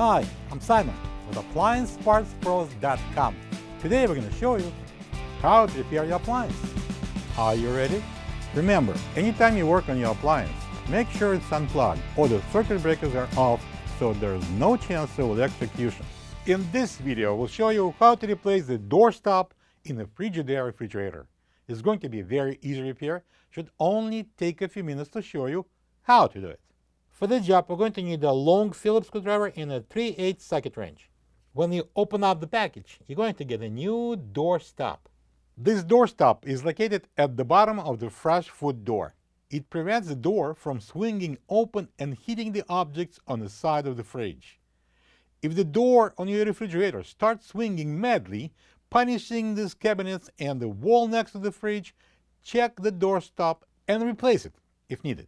Hi, I'm Simon with AppliancePartsPros.com. Today we're going to show you how to repair your appliance. Are you ready? Remember, anytime you work on your appliance, make sure it's unplugged or the circuit breakers are off so there's no chance of electrocution. In this video, we'll show you how to replace the doorstop in a Frigidaire refrigerator. It's going to be a very easy repair. Should only take a few minutes to show you how to do it. For this job, we're going to need a long Phillips screwdriver and a 3/8 socket wrench. When you open up the package, you're going to get a new doorstop. This doorstop is located at the bottom of the fresh food door. It prevents the door from swinging open and hitting the objects on the side of the fridge. If the door on your refrigerator starts swinging madly, punishing these cabinets and the wall next to the fridge, check the doorstop and replace it if needed.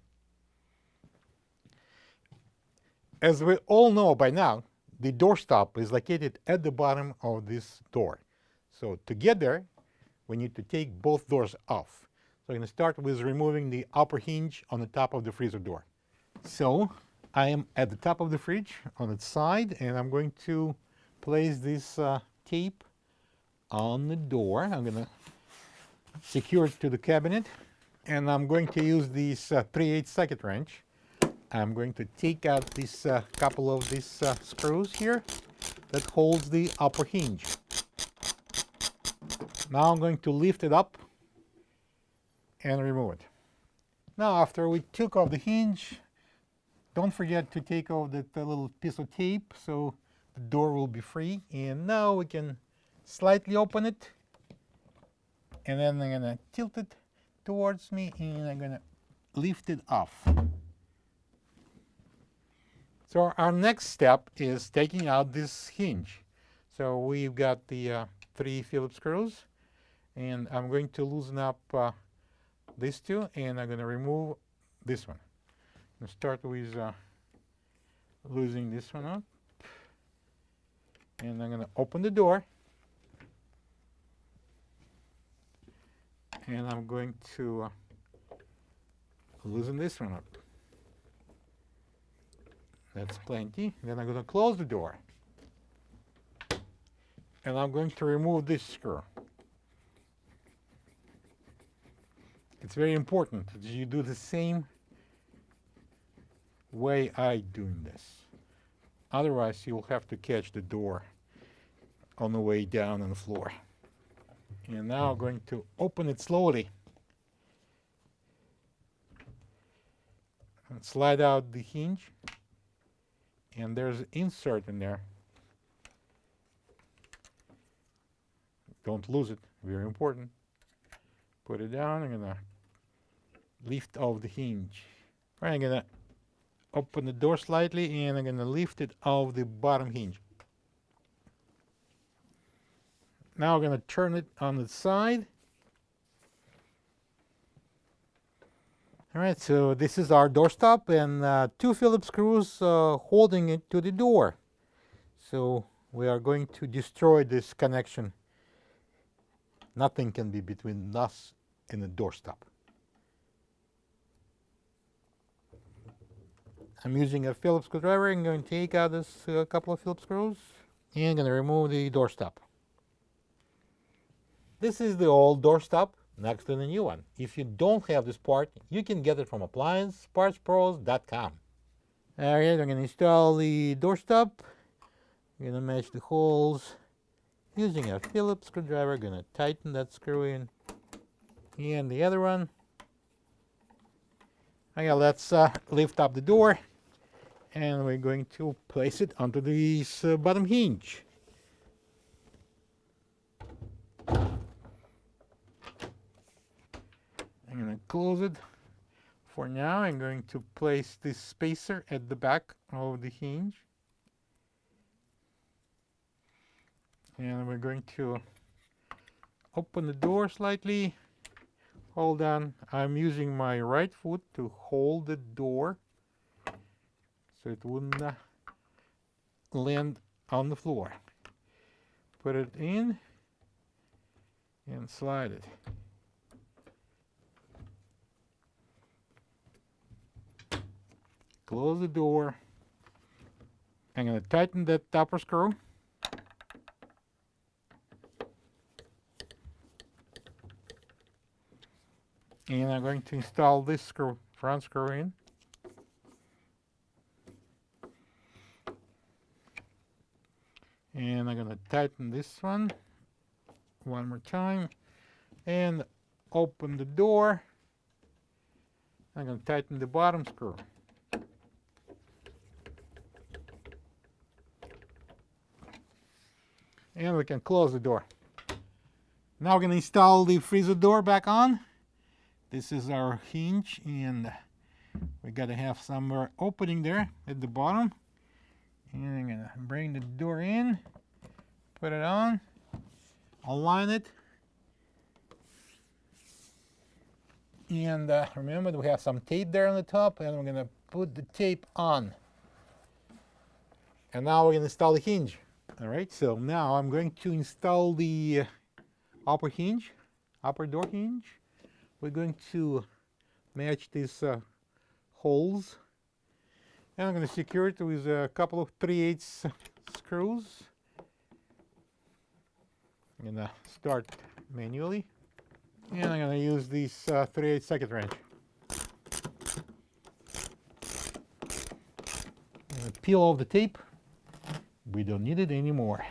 As we all know by now, the doorstop is located at the bottom of this door. So to get there, we need to take both doors off. So I'm going to start with removing the upper hinge on the top of the freezer door. So I am at the top of the fridge on its side, and I'm going to place this tape on the door. I'm going to secure it to the cabinet, and I'm going to use this 3/8 socket wrench. I'm going to take out this couple of these screws here that holds the upper hinge. Now I'm going to lift it up and remove it. Now after we took off the hinge, don't forget to take off that little piece of tape so the door will be free. And now we can slightly open it, and then I'm going to tilt it towards me and I'm going to lift it off. So our next step is taking out this hinge. So we've got the 3 Phillips screws, and I'm going to loosen up these two, and I'm going to remove this one. I'm going to start with loosening this one up, and I'm going to open the door, and I'm going to loosen this one up. That's plenty. Then I'm going to close the door. And I'm going to remove this screw. It's very important that you do the same way I'm doing this. Otherwise, you'll have to catch the door on the way down on the floor. And now I'm going to open it slowly. And slide out the hinge. And there's an insert in there. Don't lose it, very important. Put it down, I'm gonna lift off the hinge. All right, I'm gonna open the door slightly and I'm gonna lift it off the bottom hinge. Now I'm gonna turn it on the side. All right, so this is our doorstop, and 2 Phillips screws holding it to the door. So we are going to destroy this connection. Nothing can be between us and the doorstop. I'm using a Phillips screwdriver. I'm going to take out this couple of Phillips screws, and I'm going to remove the doorstop. This is the old doorstop next to the new one. If you don't have this part, you can get it from AppliancePartsPros.com. Alright, I'm going to install the doorstop. I'm going to match the holes using a Phillips screwdriver. I'm going to tighten that screw in. And the other one. Okay, let's lift up the door. And we're going to place it onto this bottom hinge. I'm going to close it. For now, I'm going to place this spacer at the back of the hinge. And we're going to open the door slightly. Hold on. I'm using my right foot to hold the door so it wouldn't land on the floor. Put it in and slide it. Close the door I'm going to tighten that upper screw. And I'm going to install this screw, front screw in. And I'm going to tighten this one more time and open the door. I'm going to tighten the bottom screw. And we can close the door. Now we're going to install the freezer door back on. This is our hinge, and we got to have some opening there at the bottom. And I'm going to bring the door in, put it on, align it. And remember that we have some tape there on the top, and we're going to put the tape on. And now we're going to install the hinge. All right, so now I'm going to install the upper hinge, upper door hinge. We're going to match these holes. And I'm going to secure it with a couple of 3/8 screws. I'm going to start manually. And I'm going to use this 3/8 socket wrench. I'm going to peel off the tape. We don't need it anymore.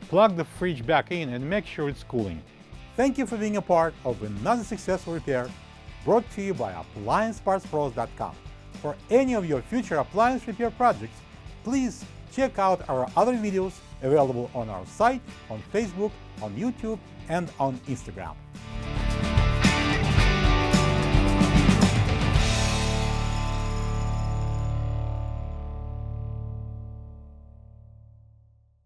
Plug the fridge back in and make sure it's cooling. Thank you for being a part of another successful repair brought to you by AppliancePartsPros.com. For any of your future appliance repair projects, please check out our other videos available on our site, on Facebook, on YouTube, and on Instagram.